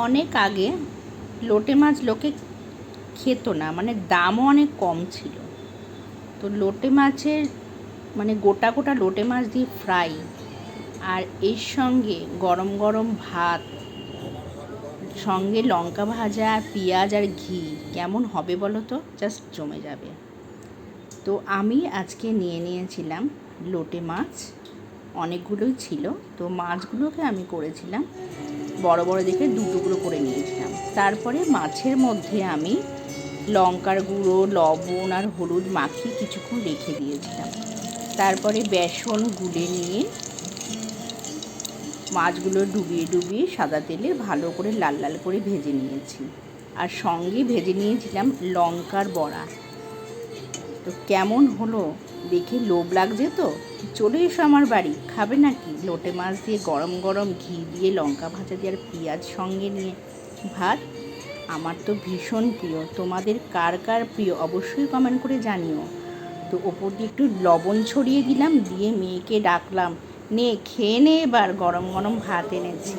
অনেক আগে লোটে মাছ লোকে খেত না, মানে দামও অনেক কম ছিল। তো লোটে মাছের মানে গোটা গোটা লোটে মাছ দিয়ে ফ্রাই, আর এর সঙ্গে গরম গরম ভাত, সঙ্গে লঙ্কা ভাজা, পেঁয়াজ আর ঘি, কেমন হবে বলো তো? জাস্ট জমে যাবে। তো আমি আজকে নিয়েছিলাম লোটে মাছ, অনেকগুলোই ছিল। তো মাছগুলোকে আমি করেছিলাম বড় বড় দেখে দু টুকরো করে নিয়েছিলাম। তারপরে মাছের মধ্যে আমি লঙ্কার গুঁড়ো, লবণ আর হলুদ মাখিয়ে কিছুক্ষণ রেখে দিয়েছিলাম। তারপরে বেসন গুলে নিয়ে মাছগুলো ডুবিয়ে সাদা তেলে ভালো করে লাল লাল করে ভেজে নিয়েছি। আর সঙ্গে ভেজে নিয়েছিলাম লঙ্কার বড়া। তো কেমন হলো দেখে লোভ লাগছে, তো চলে এসো আমার বাড়ি, খাবে নাকি? লোটে মাছ দিয়ে গরম গরম ঘি দিয়ে লঙ্কা ভাজা দিয়ে আর পেঁয়াজ সঙ্গে নিয়ে ভাত। আমার তো ভীষণ প্রিয়, তোমাদের কার কার প্রিয় অবশ্যই কমেন্ট করে জানিও। তো ওপর দিয়ে একটু লবণ ছড়িয়ে দিলাম, দিয়ে মেয়েকে ডাকলাম, নে খেয়ে নে এবার, গরম গরম ভাত এনেছি।